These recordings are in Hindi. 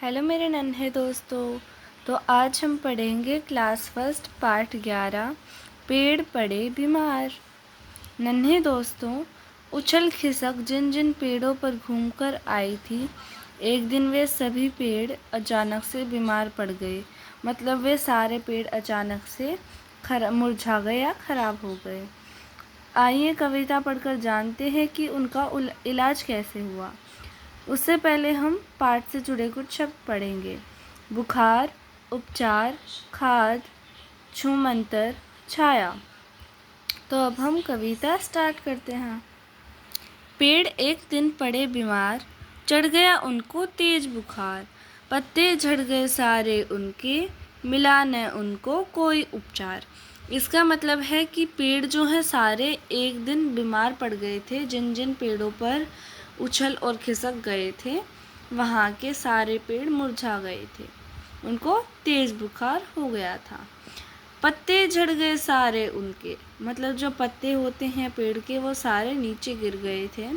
हेलो मेरे नन्हे दोस्तों। तो आज हम पढ़ेंगे क्लास फर्स्ट पार्ट 11 पेड़ पड़े बीमार। नन्हे दोस्तों, उछल खिसक जिन जिन पेड़ों पर घूमकर आई थी, एक दिन वे सभी पेड़ अचानक से बीमार पड़ गए। मतलब वे सारे पेड़ अचानक से मुरझा गए या खराब हो गए। आइए कविता पढ़कर जानते हैं कि उनका इलाज कैसे हुआ। उससे पहले हम पाठ से जुड़े कुछ शब्द पढ़ेंगे। बुखार, उपचार, खाद, छूमंतर, छाया। तो अब हम कविता स्टार्ट करते हैं। पेड़ एक दिन पड़े बीमार, चढ़ गया उनको तेज बुखार। पत्ते झड़ गए सारे उनके, मिला न उनको कोई उपचार। इसका मतलब है कि पेड़ जो है सारे एक दिन बीमार पड़ गए थे। जिन जिन पेड़ों पर उछल और खिसक गए थे, वहाँ के सारे पेड़ मुरझा गए थे, उनको तेज बुखार हो गया था। पत्ते झड़ गए सारे उनके, मतलब जो पत्ते होते हैं पेड़ के वो सारे नीचे गिर गए थे।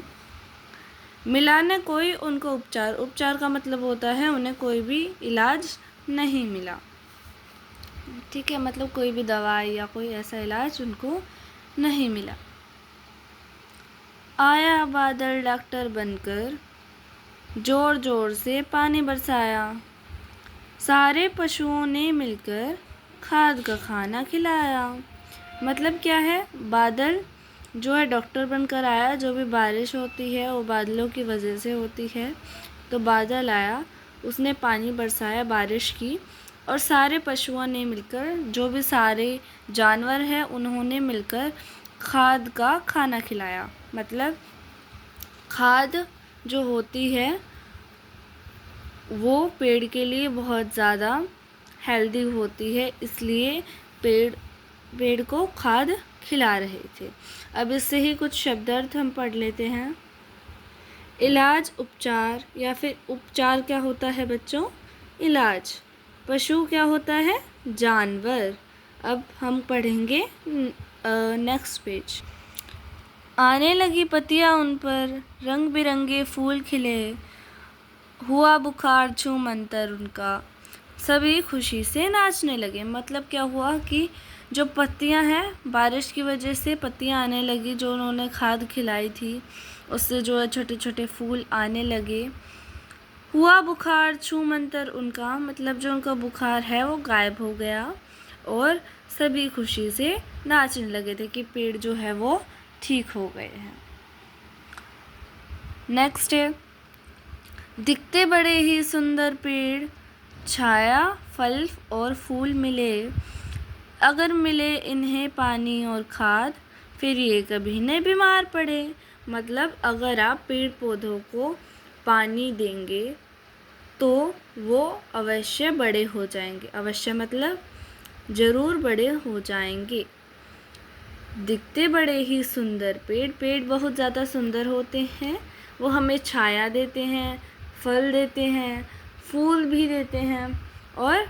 मिला न कोई उनको उपचार, उपचार का मतलब होता है उन्हें कोई भी इलाज नहीं मिला। ठीक है, मतलब कोई भी दवाई या कोई ऐसा इलाज उनको नहीं मिला। आया बादल डॉक्टर बनकर, जोर जोर से पानी बरसाया। सारे पशुओं ने मिलकर खाद का खाना खिलाया। मतलब क्या है, बादल जो है डॉक्टर बनकर आया। जो भी बारिश होती है वो बादलों की वजह से होती है। तो बादल आया, उसने पानी बरसाया बारिश की, और सारे पशुओं ने मिलकर, जो भी सारे जानवर हैं उन्होंने मिलकर खाद का खाना खिलाया। मतलब खाद जो होती है वो पेड़ के लिए बहुत ज़्यादा हेल्दी होती है, इसलिए पेड़ को खाद खिला रहे थे। अब इससे ही कुछ शब्दार्थ हम पढ़ लेते हैं। इलाज, उपचार, या फिर उपचार क्या होता है बच्चों? इलाज। पशु क्या होता है? जानवर। अब हम पढ़ेंगे नेक्स्ट पेज। आने लगी पत्तियाँ उन पर, रंग बिरंगे फूल खिले, हुआ बुखार छूमंतर उनका, सभी खुशी से नाचने लगे। मतलब क्या हुआ कि जो पत्तियां हैं, बारिश की वजह से पत्तियां आने लगी, जो उन्होंने खाद खिलाई थी उससे जो है छोटे छोटे फूल आने लगे। हुआ बुखार छूमंतर उनका, मतलब जो उनका बुखार है वो गायब हो गया, और सभी खुशी से नाचने लगे थे कि पेड़ जो है वो ठीक हो गए हैं। नेक्स्ट है, दिखते बड़े ही सुंदर पेड़, छाया फल और फूल मिले, अगर मिले इन्हें पानी और खाद, फिर ये कभी न बीमार पड़े। मतलब अगर आप पेड़ पौधों को पानी देंगे तो वो अवश्य बड़े हो जाएंगे। अवश्य मतलब ज़रूर बड़े हो जाएंगे। दिखते बड़े ही सुंदर पेड़, पेड़ बहुत ज़्यादा सुंदर होते हैं। वो हमें छाया देते हैं, फल देते हैं, फूल भी देते हैं, और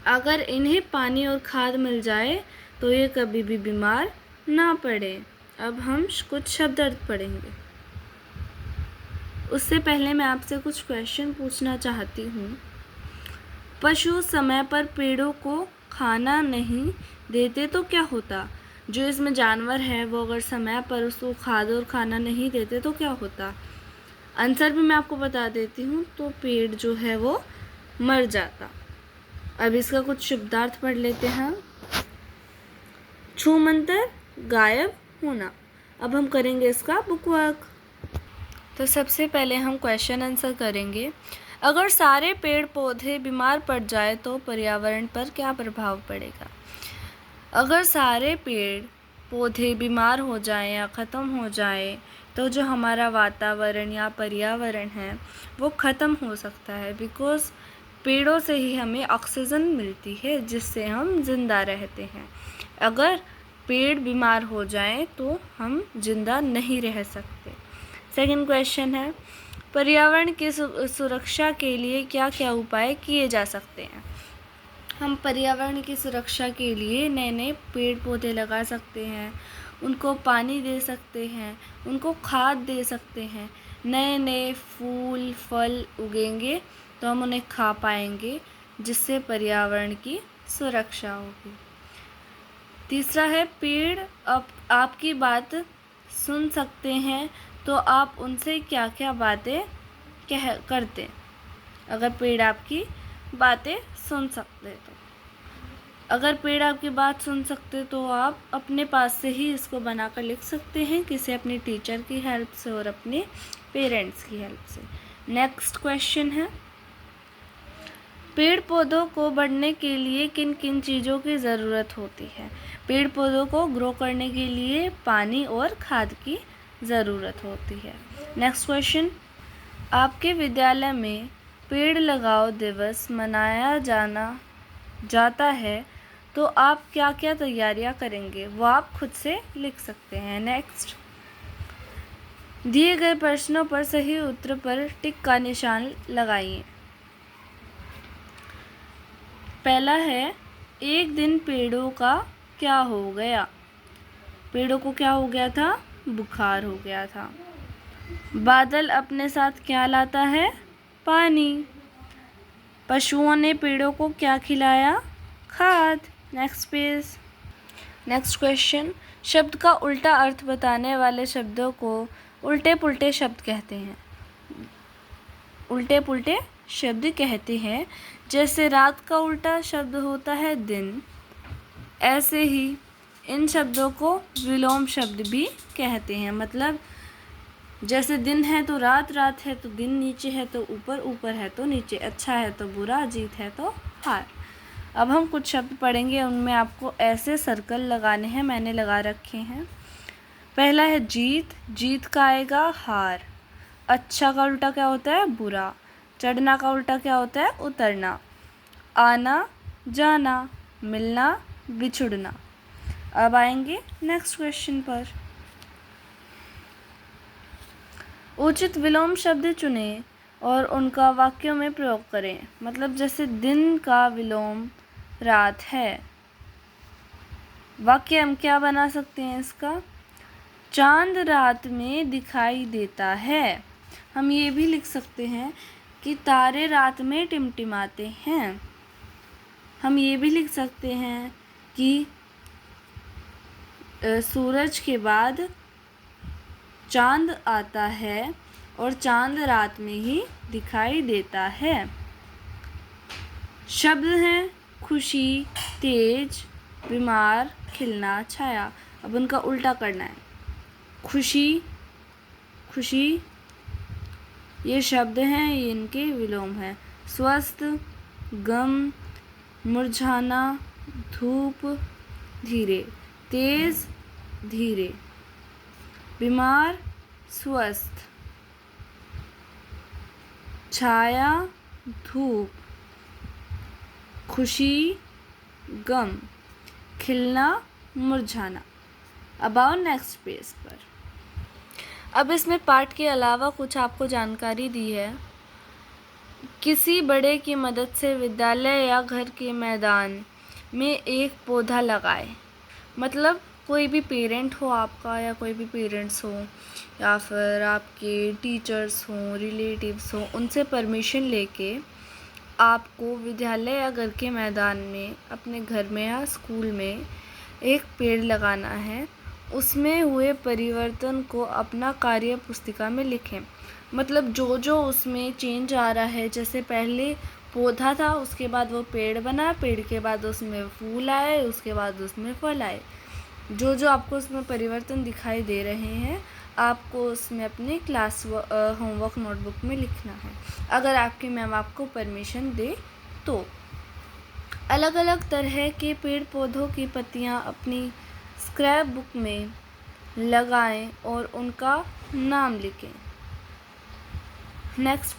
अगर इन्हें पानी और खाद मिल जाए तो ये कभी भी बीमार ना पड़े। अब हम कुछ शब्द अर्थ पढ़ेंगे। उससे पहले मैं आपसे कुछ क्वेश्चन पूछना चाहती हूँ। पशु समय पर पेड़ों को खाना नहीं देते तो क्या होता? जो इसमें जानवर है वो अगर समय पर उसको खाद और खाना नहीं देते तो क्या होता? आंसर भी मैं आपको बता देती हूँ। तो पेड़ जो है वो मर जाता। अब इसका कुछ शब्दार्थ पढ़ लेते हैं। छूमंतर, गायब होना। अब हम करेंगे इसका बुकवर्क। तो सबसे पहले हम क्वेश्चन आंसर करेंगे। अगर सारे पेड़ पौधे बीमार पड़ जाए तो पर्यावरण पर क्या प्रभाव पड़ेगा? अगर सारे पेड़ पौधे बीमार हो जाएं या ख़त्म हो जाए तो जो हमारा वातावरण या पर्यावरण है वो ख़त्म हो सकता है। बिकॉज़ पेड़ों से ही हमें ऑक्सीजन मिलती है जिससे हम ज़िंदा रहते हैं। अगर पेड़ बीमार हो जाएं तो हम ज़िंदा नहीं रह सकते। सेकंड क्वेश्चन है, पर्यावरण की सुरक्षा के लिए क्या क्या उपाय किए जा सकते हैं? हम पर्यावरण की सुरक्षा के लिए नए नए पेड़ पौधे लगा सकते हैं, उनको पानी दे सकते हैं, उनको खाद दे सकते हैं, नए नए फूल फल उगेंगे तो हम उन्हें खा पाएंगे, जिससे पर्यावरण की सुरक्षा होगी। तीसरा है पेड़ आपकी बात सुन सकते हैं, तो आप उनसे क्या क्या बातें करते। अगर पेड़ आपकी बातें सुन सकते तो अगर पेड़ आपकी बात सुन सकते तो आप अपने पास से ही इसको बनाकर लिख सकते हैं, किसी अपनी टीचर की हेल्प से और अपने पेरेंट्स की हेल्प से। नेक्स्ट क्वेश्चन है, पेड़ पौधों को बढ़ने के लिए किन किन चीज़ों की ज़रूरत होती है। पेड़ पौधों को ग्रो करने के लिए पानी और खाद की ज़रूरत होती है। नेक्स्ट क्वेश्चन, आपके विद्यालय में पेड़ लगाओ दिवस मनाया जाता है, तो आप क्या क्या तैयारियां करेंगे, वो आप खुद से लिख सकते हैं। नेक्स्ट, दिए गए प्रश्नों पर सही उत्तर पर टिक का निशान लगाइए। पहला है, एक दिन पेड़ों का क्या हो गया। पेड़ों को क्या हो गया था, बुखार हो गया था। बादल अपने साथ क्या लाता है, पानी। पशुओं ने पेड़ों को क्या खिलाया, खाद। Next page. नेक्स्ट क्वेश्चन, शब्द का उल्टा अर्थ बताने वाले शब्दों को उल्टे पुल्टे शब्द कहते हैं। उल्टे पुल्टे शब्द कहते हैं, जैसे रात का उल्टा शब्द होता है दिन, ऐसे ही इन शब्दों को विलोम शब्द भी कहते हैं। मतलब जैसे दिन है तो रात, रात है तो दिन, नीचे है तो ऊपर, ऊपर है तो नीचे, अच्छा है तो बुरा, जीत है तो हार। अब हम कुछ शब्द पढ़ेंगे, उनमें आपको ऐसे सर्कल लगाने हैं, मैंने लगा रखे हैं। पहला है जीत, जीत का आएगा हार। अच्छा का उल्टा क्या होता है, बुरा। चढ़ना का उल्टा क्या होता है, उतरना। आना जाना, मिलना बिछुड़ना। अब आएंगे नेक्स्ट क्वेश्चन पर। उचित विलोम शब्द चुनें और उनका वाक्यों में प्रयोग करें। मतलब जैसे दिन का विलोम रात है, वाक्य हम क्या बना सकते हैं इसका, चांद रात में दिखाई देता है। हम ये भी लिख सकते हैं कि तारे रात में टिमटिमाते हैं। हम ये भी लिख सकते हैं कि सूरज के बाद चांद आता है और चांद रात में ही दिखाई देता है। शब्द हैं खुशी, तेज, बीमार, खिलना, छाया। अब उनका उल्टा करना है। खुशी, खुशी ये शब्द हैं, ये इनके विलोम हैं। स्वस्थ, गम, मुरझाना, धूप, धीरे। तेज, धीरे। बीमार, स्वस्थ। छाया, धूप। खुशी, गम। खिलना, मुरझाना। अब आओ नेक्स्ट पेज पर। अब इसमें पाठ के अलावा कुछ आपको जानकारी दी है। किसी बड़े की मदद से विद्यालय या घर के मैदान में एक पौधा लगाए। मतलब कोई भी पेरेंट हो आपका, या कोई भी पेरेंट्स हो, या फिर आपके टीचर्स हों, रिलेटिव्स हों, उनसे परमिशन लेके आपको विद्यालय या घर के मैदान में, अपने घर में या स्कूल में एक पेड़ लगाना है। उसमें हुए परिवर्तन को अपना कार्य पुस्तिका में लिखें। मतलब जो जो उसमें चेंज आ रहा है, जैसे पहले पौधा था, उसके बाद वो पेड़ बना, पेड़ के बाद उसमें फूल आए, उसके बाद उसमें फल आए। जो जो आपको उसमें परिवर्तन दिखाई दे रहे हैं, आपको उसमें अपने क्लास होमवर्क नोटबुक में लिखना है, अगर आपकी मैम आपको परमिशन दे तो। अलग अलग तरह के पेड़ पौधों की पत्तियां अपनी स्क्रैप बुक में लगाएं और उनका नाम लिखें। नेक्स्ट